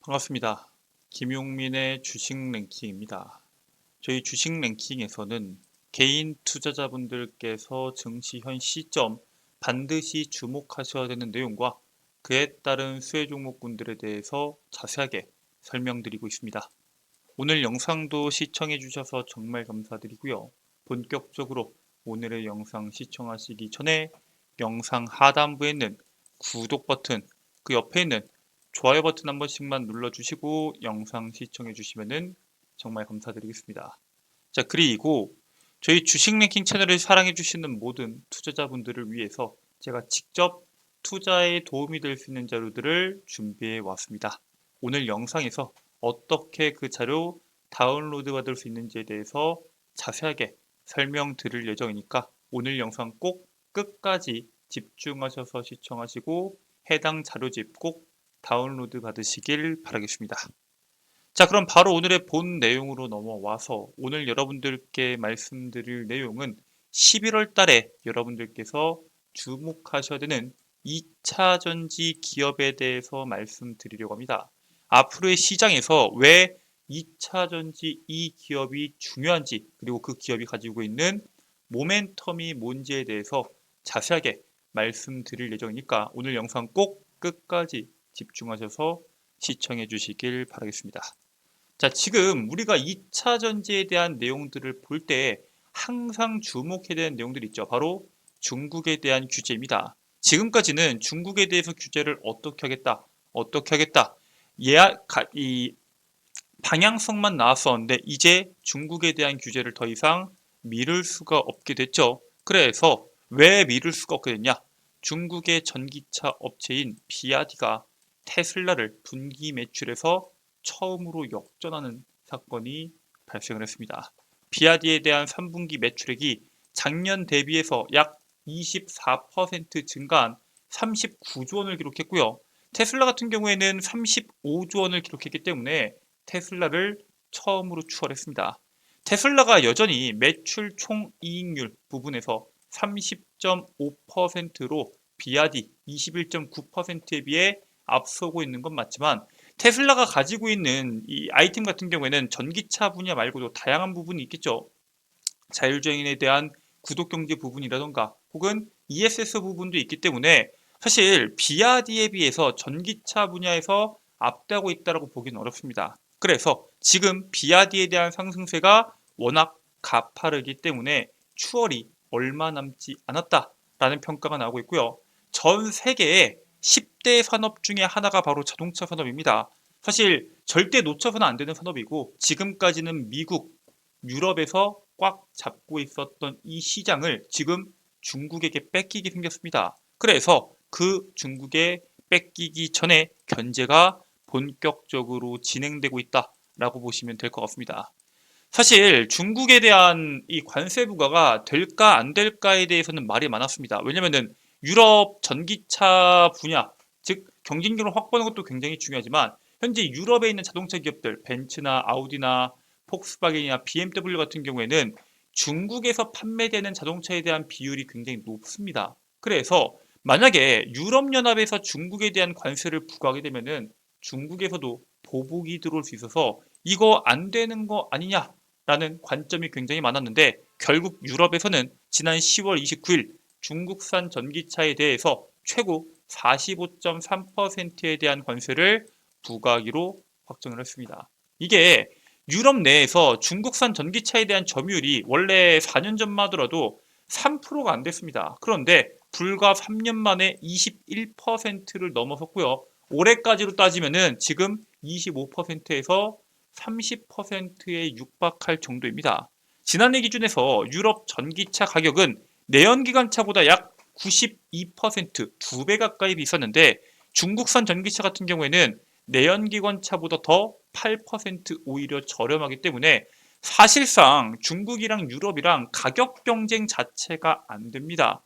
반갑습니다. 김용민의 주식 랭킹입니다. 저희 주식 랭킹에서는 개인 투자자분들께서 증시 현 시점 반드시 주목하셔야 되는 내용과 그에 따른 수혜 종목군들에 대해서 자세하게 설명드리고 있습니다. 오늘 영상도 시청해 주셔서 정말 감사드리고요. 본격적으로 오늘의 영상 시청하시기 전에 영상 하단부에 있는 구독 버튼, 그 옆에 있는 좋아요 버튼 한 번씩만 눌러주시고 영상 시청해 주시면 정말 감사드리겠습니다. 자, 그리고 저희 주식 랭킹 채널을 사랑해 주시는 모든 투자자분들을 위해서 제가 직접 투자에 도움이 될 수 있는 자료들을 준비해 왔습니다. 오늘 영상에서 어떻게 그 자료 다운로드 받을 수 있는지에 대해서 자세하게 설명드릴 예정이니까 오늘 영상 꼭 끝까지 집중하셔서 시청하시고 해당 자료집 꼭 다운로드 받으시길 바라겠습니다. 자, 그럼 바로 오늘의 본 내용으로 넘어와서 오늘 여러분들께 말씀드릴 내용은 11월 달에 여러분들께서 주목하셔야 되는 2차 전지 기업에 대해서 말씀드리려고 합니다. 앞으로의 시장에서 왜 2차 전지 이 기업이 중요한지, 그리고 그 기업이 가지고 있는 모멘텀이 뭔지에 대해서 자세하게 말씀드릴 예정이니까 오늘 영상 꼭 끝까지 집중하셔서 시청해 주시길 바라겠습니다. 자, 지금 우리가 2차 전지에 대한 내용들을 볼 때 항상 주목해야 되는 내용들이 있죠. 바로 중국에 대한 규제입니다. 지금까지는 중국에 대해서 규제를 어떻게 하겠다, 이 방향성만 나왔었는데 이제 중국에 대한 규제를 더 이상 미룰 수가 없게 됐죠. 그래서 왜 미룰 수가 없게 됐냐? 중국의 전기차 업체인 비아디가 테슬라를 분기 매출에서 처음으로 역전하는 사건이 발생을 했습니다. 비아디에 대한 3분기 매출액이 작년 대비해서 약 24% 증가한 39조 원을 기록했고요. 테슬라 같은 경우에는 35조 원을 기록했기 때문에 테슬라를 처음으로 추월했습니다. 테슬라가 여전히 매출 총이익률 부분에서 30.5%로 비아디 21.9%에 비해 앞서고 있는 건 맞지만 테슬라가 가지고 있는 이 아이템 같은 경우에는 전기차 분야 말고도 다양한 부분이 있겠죠. 자율주행에 대한 구독경제 부분이라던가 혹은 ESS 부분도 있기 때문에 사실 비아디에 비해서 전기차 분야에서 앞다고 있다고 보기는 어렵습니다. 그래서 지금 비아디에 대한 상승세가 워낙 가파르기 때문에 추월이 얼마 남지 않았다라는 평가가 나오고 있고요. 전 세계의 10대 산업 중에 하나가 바로 자동차 산업입니다. 사실 절대 놓쳐서는 안 되는 산업이고 지금까지는 미국, 유럽에서 꽉 잡고 있었던 이 시장을 지금 중국에게 뺏기게 생겼습니다. 그래서 그 중국에 뺏기기 전에 견제가 본격적으로 진행되고 있다라고 보시면 될 것 같습니다. 사실 중국에 대한 이 관세 부과가 될까 안 될까에 대해서는 말이 많았습니다. 왜냐면은 유럽 전기차 분야, 즉 경쟁력을 확보하는 것도 굉장히 중요하지만 현재 유럽에 있는 자동차 기업들, 벤츠나 아우디나 폭스바겐이나 BMW 같은 경우에는 중국에서 판매되는 자동차에 대한 비율이 굉장히 높습니다. 그래서 만약에 유럽연합에서 중국에 대한 관세를 부과하게 되면은 중국에서도 보복이 들어올 수 있어서 이거 안 되는 거 아니냐라는 관점이 굉장히 많았는데 결국 유럽에서는 지난 10월 29일 중국산 전기차에 대해서 최고 45.3%에 대한 관세를 부과하기로 확정을 했습니다. 이게 유럽 내에서 중국산 전기차에 대한 점유율이 원래 4년 전만 하더라도 3%가 안 됐습니다. 그런데 불과 3년 만에 21%를 넘어섰고요. 올해까지로 따지면은 지금 25%에서 30%에 육박할 정도입니다. 지난해 기준에서 유럽 전기차 가격은 내연기관차보다 약 92%, 2배 가까이 비쌌는데 중국산 전기차 같은 경우에는 내연기관차보다 더 8% 오히려 저렴하기 때문에 사실상 중국이랑 유럽이랑 가격 경쟁 자체가 안 됩니다.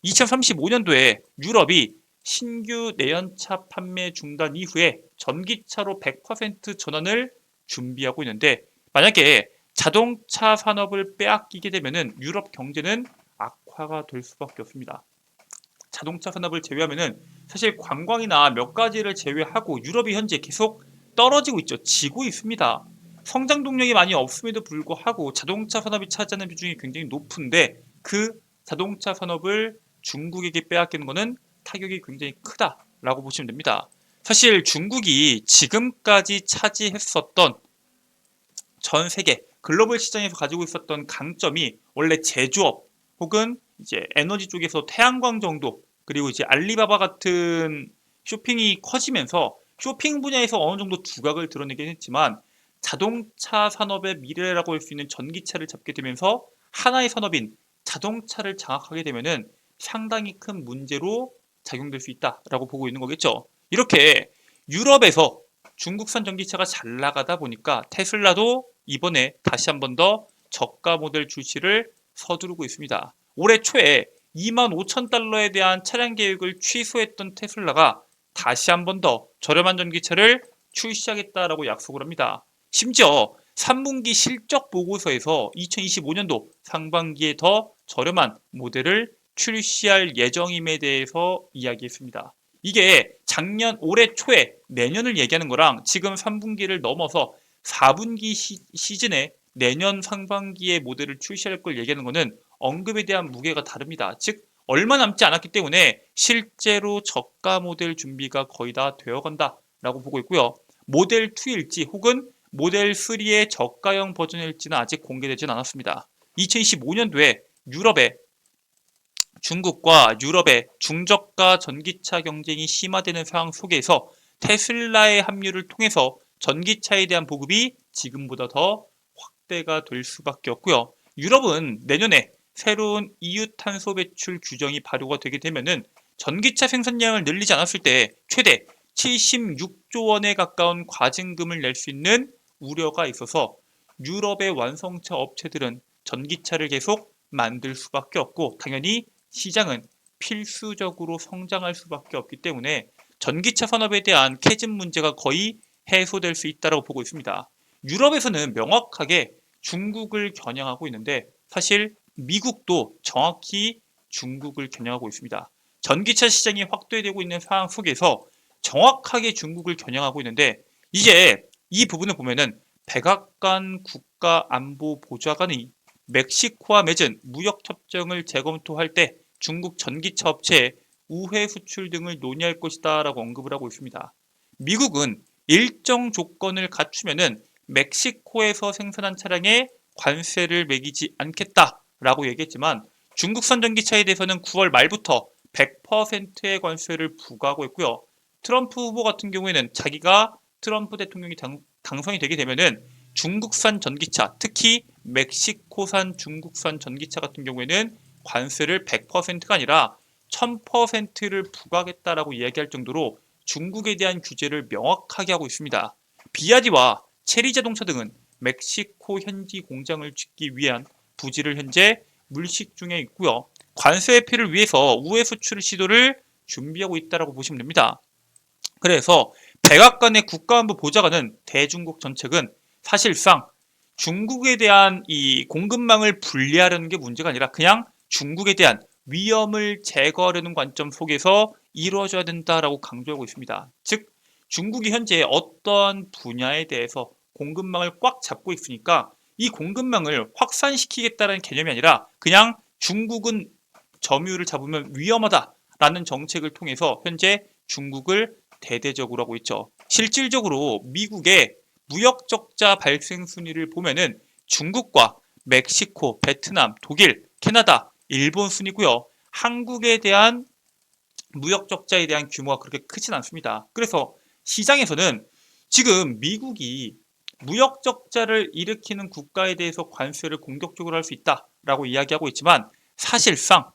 2035년도에 유럽이 신규 내연차 판매 중단 이후에 전기차로 100% 전환을 준비하고 있는데 만약에 자동차 산업을 빼앗기게 되면 유럽 경제는 악화가 될 수밖에 없습니다. 자동차 산업을 제외하면은 사실 관광이나 몇 가지를 제외하고 유럽이 현재 계속 떨어지고 있죠. 지고 있습니다. 성장 동력이 많이 없음에도 불구하고 자동차 산업이 차지하는 비중이 굉장히 높은데 그 자동차 산업을 중국에게 빼앗기는 것은 타격이 굉장히 크다라고 보시면 됩니다. 사실 중국이 지금까지 차지했었던 전 세계 글로벌 시장에서 가지고 있었던 강점이 원래 제조업 혹은 이제 에너지 쪽에서 태양광 정도, 그리고 이제 알리바바 같은 쇼핑이 커지면서 쇼핑 분야에서 어느 정도 두각을 드러내긴 했지만 자동차 산업의 미래라고 할 수 있는 전기차를 잡게 되면서 하나의 산업인 자동차를 장악하게 되면은 상당히 큰 문제로 작용될 수 있다라고 보고 있는 거겠죠. 이렇게 유럽에서 중국산 전기차가 잘 나가다 보니까 테슬라도 이번에 다시 한 번 더 저가 모델 출시를 서두르고 있습니다. 올해 초에 25,000달러에 대한 차량 계획을 취소했던 테슬라가 다시 한 번 더 저렴한 전기차를 출시하겠다라고 약속을 합니다. 심지어 3분기 실적 보고서에서 2025년도 상반기에 더 저렴한 모델을 출시할 예정임에 대해서 이야기했습니다. 이게 작년 올해 초에 내년을 얘기하는 거랑 지금 3분기를 넘어서 4분기 시즌에 내년 상반기에 모델을 출시할 걸 얘기하는 거는 언급에 대한 무게가 다릅니다. 즉 얼마 남지 않았기 때문에 실제로 저가 모델 준비가 거의 다 되어간다라고 보고 있고요. 모델 2일지 혹은 모델 3의 저가형 버전일지는 아직 공개되진 않았습니다. 2025년도에 중국과 유럽의 중저가 전기차 경쟁이 심화되는 상황 속에서 테슬라의 합류를 통해서 전기차에 대한 보급이 지금보다 더 확대가 될 수밖에 없고요. 유럽은 내년에 새로운 EU 탄소 배출 규정이 발효가 되게 되면은 전기차 생산량을 늘리지 않았을 때 최대 76조 원에 가까운 과징금을 낼 수 있는 우려가 있어서 유럽의 완성차 업체들은 전기차를 계속 만들 수밖에 없고 당연히 시장은 필수적으로 성장할 수밖에 없기 때문에 전기차 산업에 대한 캐즘 문제가 거의 해소될 수 있다고 보고 있습니다. 유럽에서는 명확하게 중국을 겨냥하고 있는데 사실 미국도 정확히 중국을 겨냥하고 있습니다. 전기차 시장이 확대되고 있는 상황 속에서 정확하게 중국을 겨냥하고 있는데 이제 이 부분을 보면은 백악관 국가안보보좌관이 멕시코와 맺은 무역협정을 재검토할 때 중국 전기차 업체의 우회 수출 등을 논의할 것이다 라고 언급을 하고 있습니다. 미국은 일정 조건을 갖추면은 멕시코에서 생산한 차량에 관세를 매기지 않겠다라고 얘기했지만 중국산 전기차에 대해서는 9월 말부터 100%의 관세를 부과하고 있고요. 트럼프 후보 같은 경우에는 자기가 트럼프 대통령이 당선이 되게 되면은 중국산 전기차, 특히 멕시코산 중국산 전기차 같은 경우에는 관세를 100%가 아니라 1000%를 부과하겠다라고 이야기할 정도로 중국에 대한 규제를 명확하게 하고 있습니다. 비아디와 체리 자동차 등은 멕시코 현지 공장을 짓기 위한 부지를 현재 물식 중에 있고요. 관세 회피를 위해서 우회 수출 시도를 준비하고 있다고 보시면 됩니다. 그래서 백악관의 국가안보 보좌관은 대중국 정책은 사실상 중국에 대한 이 공급망을 분리하려는 게 문제가 아니라 그냥 중국에 대한 위험을 제거하려는 관점 속에서 이루어져야 된다라고 강조하고 있습니다. 즉 중국이 현재 어떠한 분야에 대해서 공급망을 꽉 잡고 있으니까 이 공급망을 확산시키겠다는 개념이 아니라 그냥 중국은 점유율을 잡으면 위험하다라는 정책을 통해서 현재 중국을 대대적으로 하고 있죠. 실질적으로 미국의 무역 적자 발생 순위를 보면은 중국과 멕시코, 베트남, 독일, 캐나다, 일본 순이고요. 한국에 대한 무역 적자에 대한 규모가 그렇게 크진 않습니다. 그래서 시장에서는 지금 미국이 무역 적자를 일으키는 국가에 대해서 관세를 공격적으로 할 수 있다라고 이야기하고 있지만 사실상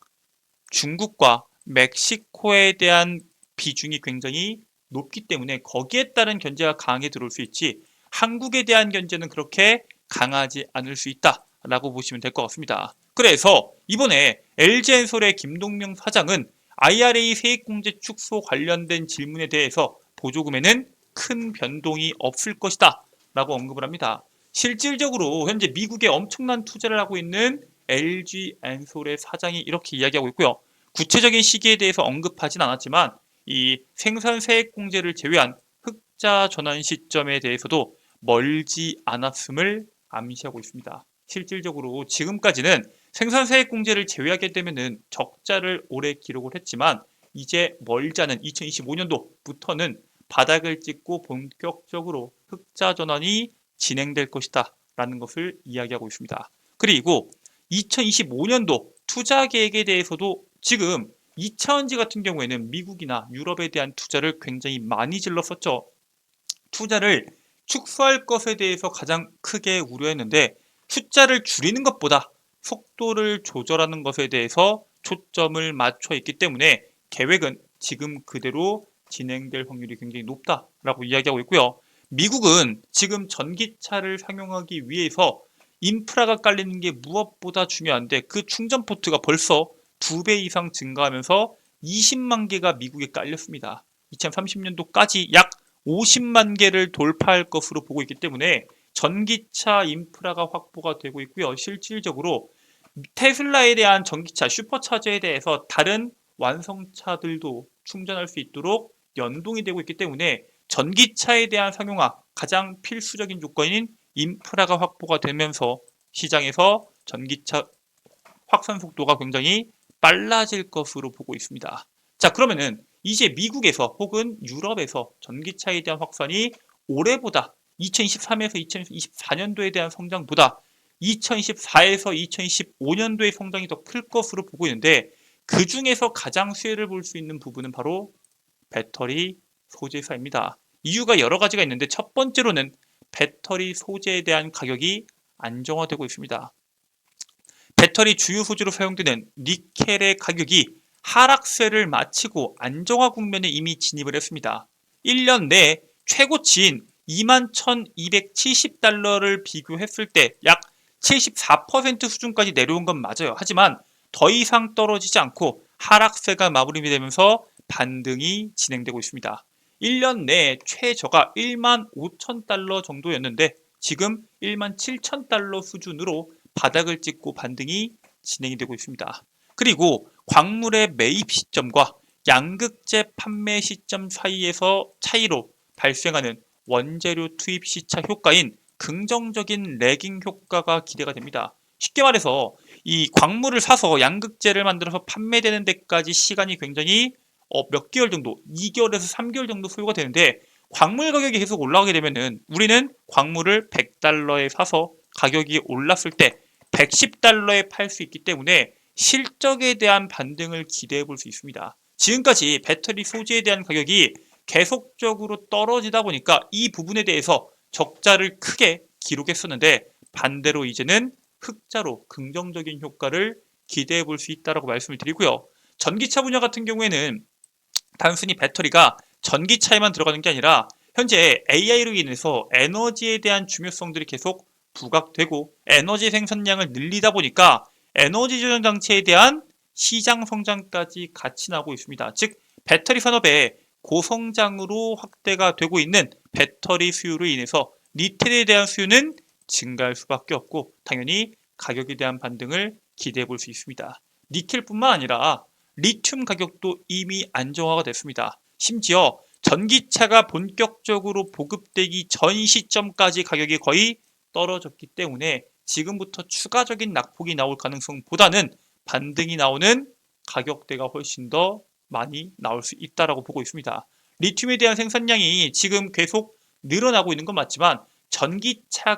중국과 멕시코에 대한 비중이 굉장히 높기 때문에 거기에 따른 견제가 강하게 들어올 수 있지 한국에 대한 견제는 그렇게 강하지 않을 수 있다라고 보시면 될 것 같습니다. 그래서 이번에 LG엔솔의 김동명 사장은 IRA 세액공제 축소 관련된 질문에 대해서 보조금에는 큰 변동이 없을 것이다 라고 언급을 합니다. 실질적으로 현재 미국에 엄청난 투자를 하고 있는 LG엔솔의 사장이 이렇게 이야기하고 있고요. 구체적인 시기에 대해서 언급하진 않았지만 이 생산 세액공제를 제외한 흑자 전환 시점에 대해서도 멀지 않았음을 암시하고 있습니다. 실질적으로 지금까지는 생산세액공제를 제외하게 되면은 적자를 올해 기록을 했지만 이제 멀지 않은 2025년도부터는 바닥을 찍고 본격적으로 흑자 전환이 진행될 것이다 라는 것을 이야기하고 있습니다. 그리고 2025년도 투자 계획에 대해서도 지금 2차전지 같은 경우에는 미국이나 유럽에 대한 투자를 굉장히 많이 질렀었죠. 투자를 축소할 것에 대해서 가장 크게 우려했는데 숫자를 줄이는 것보다 속도를 조절하는 것에 대해서 초점을 맞춰 있기 때문에 계획은 지금 그대로 진행될 확률이 굉장히 높다라고 이야기하고 있고요. 미국은 지금 전기차를 상용하기 위해서 인프라가 깔리는 게 무엇보다 중요한데 그 충전 포트가 벌써 2배 이상 증가하면서 20만 개가 미국에 깔렸습니다. 2030년도까지 약 50만 개를 돌파할 것으로 보고 있기 때문에 전기차 인프라가 확보가 되고 있고요. 실질적으로 테슬라에 대한 전기차 슈퍼차저에 대해서 다른 완성차들도 충전할 수 있도록 연동이 되고 있기 때문에 전기차에 대한 상용화 가장 필수적인 조건인 인프라가 확보가 되면서 시장에서 전기차 확산 속도가 굉장히 빨라질 것으로 보고 있습니다. 자, 그러면은 이제 미국에서 혹은 유럽에서 전기차에 대한 확산이 올해보다 2023에서 2024년도에 대한 성장보다 2024에서 2025년도의 성장이 더 클 것으로 보고 있는데 그 중에서 가장 수혜를 볼 수 있는 부분은 바로 배터리 소재사입니다. 이유가 여러 가지가 있는데 첫 번째로는 배터리 소재에 대한 가격이 안정화되고 있습니다. 배터리 주요 소재로 사용되는 니켈의 가격이 하락세를 마치고 안정화 국면에 이미 진입을 했습니다. 1년 내 최고치인 21,270달러를 비교했을 때 약 74% 수준까지 내려온 건 맞아요. 하지만 더 이상 떨어지지 않고 하락세가 마무리되면서 반등이 진행되고 있습니다. 1년 내 최저가 15,000달러 정도였는데 지금 17,000달러 수준으로 바닥을 찍고 반등이 진행이 되고 있습니다. 그리고 광물의 매입 시점과 양극재 판매 시점 사이에서 차이로 발생하는 원재료 투입 시차 효과인 긍정적인 레깅 효과가 기대가 됩니다. 쉽게 말해서 이 광물을 사서 양극재를 만들어서 판매되는 데까지 시간이 굉장히 몇 개월 정도, 2개월에서 3개월 정도 소요가 되는데 광물 가격이 계속 올라가게 되면은 우리는 광물을 100달러에 사서 가격이 올랐을 때 110달러에 팔 수 있기 때문에 실적에 대한 반등을 기대해 볼 수 있습니다. 지금까지 배터리 소재에 대한 가격이 계속적으로 떨어지다 보니까 이 부분에 대해서 적자를 크게 기록했었는데 반대로 이제는 흑자로 긍정적인 효과를 기대해 볼 수 있다고 말씀을 드리고요. 전기차 분야 같은 경우에는 단순히 배터리가 전기차에만 들어가는 게 아니라 현재 AI로 인해서 에너지에 대한 중요성들이 계속 부각되고 에너지 생산량을 늘리다 보니까 에너지 저장 장치에 대한 시장 성장까지 같이 나오고 있습니다. 즉 배터리 산업의 고성장으로 확대가 되고 있는 배터리 수요로 인해서 리텔에 대한 수요는 증가할 수밖에 없고 당연히 가격에 대한 반등을 기대해 볼 수 있습니다. 니켈뿐만 아니라 리튬 가격도 이미 안정화가 됐습니다. 심지어 전기차가 본격적으로 보급되기 전 시점까지 가격이 거의 떨어졌기 때문에 지금부터 추가적인 낙폭이 나올 가능성보다는 반등이 나오는 가격대가 훨씬 더 많이 나올 수 있다고 보고 있습니다. 리튬에 대한 생산량이 지금 계속 늘어나고 있는 건 맞지만 전기차에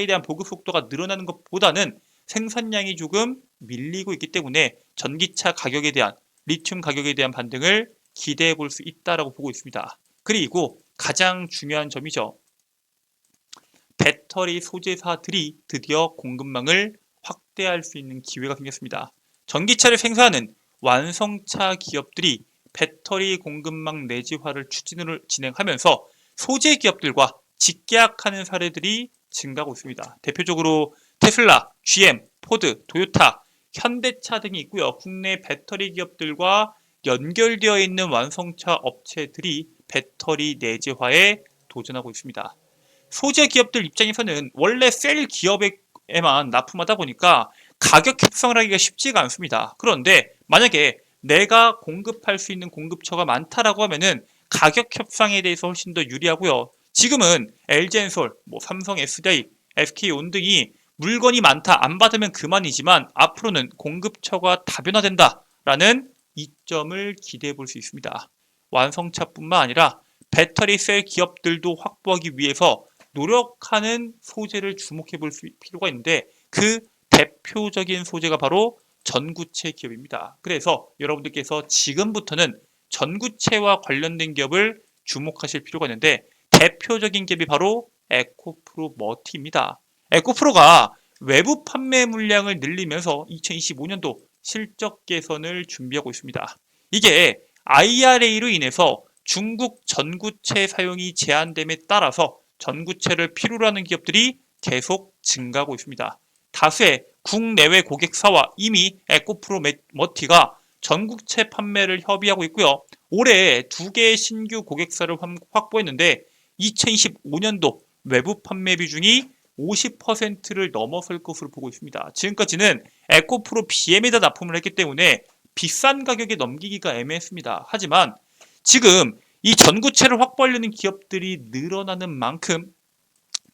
대한 보급 속도가 늘어나는 것보다는 생산량이 조금 밀리고 있기 때문에 전기차 가격에 대한 리튬 가격에 대한 반등을 기대해 볼 수 있다고 보고 있습니다. 그리고 가장 중요한 점이죠. 배터리 소재사들이 드디어 공급망을 확대할 수 있는 기회가 생겼습니다. 전기차를 생산하는 완성차 기업들이 배터리 공급망 내지화를 진행하면서 소재 기업들과 직계약하는 사례들이 증가하고 있습니다. 대표적으로 테슬라, GM, 포드, 토요타, 현대차 등이 있고요. 국내 배터리 기업들과 연결되어 있는 완성차 업체들이 배터리 내재화에 도전하고 있습니다. 소재 기업들 입장에서는 원래 셀 기업에만 납품하다 보니까 가격 협상을 하기가 쉽지가 않습니다. 그런데 만약에 내가 공급할 수 있는 공급처가 많다라고 하면은 가격 협상에 대해서 훨씬 더 유리하고요. 지금은 LG엔솔, 삼성 SDI, SK온 등이 물건이 많다, 안 받으면 그만이지만 앞으로는 공급처가 다변화된다라는 이점을 기대해 볼 수 있습니다. 완성차뿐만 아니라 배터리 셀 기업들도 확보하기 위해서 노력하는 소재를 주목해 볼 필요가 있는데 그 대표적인 소재가 바로 전구체 기업입니다. 그래서 여러분들께서 지금부터는 전구체와 관련된 기업을 주목하실 필요가 있는데 대표적인 기업이 바로 에코프로 머티입니다. 에코프로가 외부 판매 물량을 늘리면서 2025년도 실적 개선을 준비하고 있습니다. 이게 IRA로 인해서 중국 전구체 사용이 제한됨에 따라서 전구체를 필요로 하는 기업들이 계속 증가하고 있습니다. 다수의 국내외 고객사와 이미 에코프로 머티가 전구체 판매를 협의하고 있고요. 올해 2개의 신규 고객사를 확보했는데 2025년도 외부 판매 비중이 50%를 넘어설 것으로 보고 있습니다. 지금까지는 에코프로 BM에다 납품을 했기 때문에 비싼 가격에 넘기기가 애매했습니다. 하지만 지금 이 전구체를 확보하려는 기업들이 늘어나는 만큼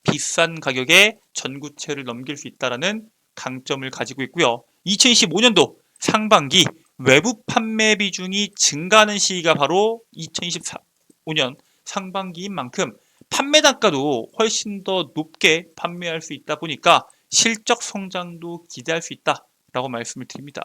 비싼 가격에 전구체를 넘길 수 있다는 강점을 가지고 있고요. 2025년도 상반기 외부 판매 비중이 증가하는 시기가 바로 2025년 상반기인 만큼 판매 단가도 훨씬 더 높게 판매할 수 있다 보니까 실적 성장도 기대할 수 있다라고 말씀을 드립니다.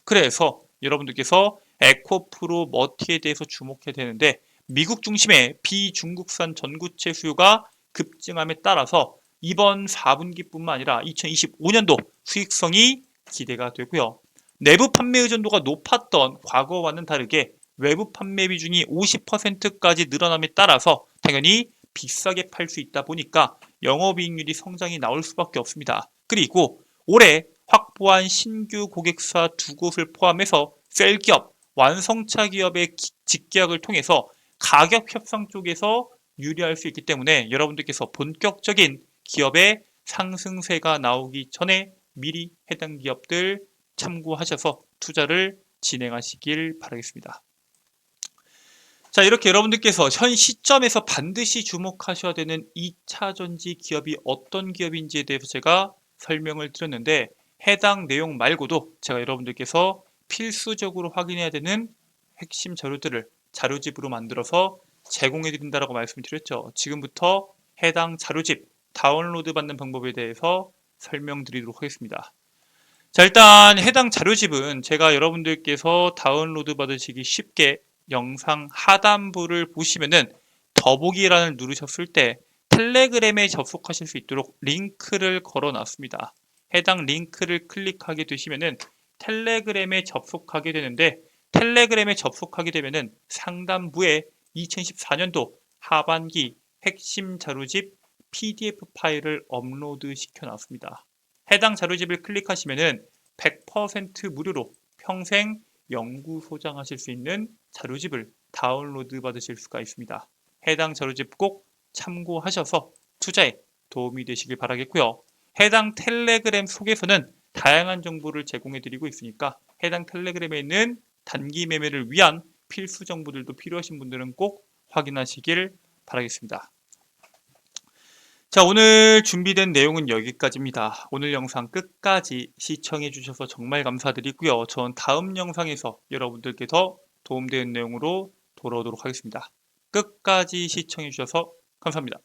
그래서 여러분들께서 에코프로 머티에 대해서 주목해야 되는데 미국 중심의 비중국산 전구체 수요가 급증함에 따라서 이번 4분기뿐만 아니라 2025년도 수익성이 기대가 되고요. 내부 판매 의존도가 높았던 과거와는 다르게 외부 판매 비중이 50%까지 늘어남에 따라서 당연히 비싸게 팔 수 있다 보니까 영업이익률이 성장이 나올 수밖에 없습니다. 그리고 올해 확보한 신규 고객사 2곳을 포함해서 셀기업, 완성차 기업의 직계약을 통해서 가격 협상 쪽에서 유리할 수 있기 때문에 여러분들께서 본격적인 기업의 상승세가 나오기 전에 미리 해당 기업들 참고하셔서 투자를 진행하시길 바라겠습니다. 자, 이렇게 여러분들께서 현 시점에서 반드시 주목하셔야 되는 2차전지 기업이 어떤 기업인지에 대해서 제가 설명을 드렸는데 해당 내용 말고도 제가 여러분들께서 필수적으로 확인해야 되는 핵심 자료들을 자료집으로 만들어서 제공해 드린다라고 말씀드렸죠. 지금부터 해당 자료집 다운로드 받는 방법에 대해서 설명드리도록 하겠습니다. 자, 일단 해당 자료집은 제가 여러분들께서 다운로드 받으시기 쉽게 영상 하단부를 보시면은 더보기란을 누르셨을 때 텔레그램에 접속하실 수 있도록 링크를 걸어 놨습니다. 해당 링크를 클릭하게 되시면은 텔레그램에 접속하게 되는데 텔레그램에 접속하게 되면은 상단부에 2014년도 하반기 핵심 자료집 PDF 파일을 업로드 시켜 놨습니다. 해당 자료집을 클릭하시면은 100% 무료로 평생 연구 소장하실 수 있는 자료집을 다운로드 받으실 수가 있습니다. 해당 자료집 꼭 참고하셔서 투자에 도움이 되시길 바라겠고요. 해당 텔레그램 속에서는 다양한 정보를 제공해 드리고 있으니까 해당 텔레그램에 있는 단기 매매를 위한 필수 정보들도 필요하신 분들은 꼭 확인하시길 바라겠습니다. 자, 오늘 준비된 내용은 여기까지입니다. 오늘 영상 끝까지 시청해 주셔서 정말 감사드리고요. 전 다음 영상에서 여러분들께 더 도움되는 내용으로 돌아오도록 하겠습니다. 끝까지 시청해 주셔서 감사합니다.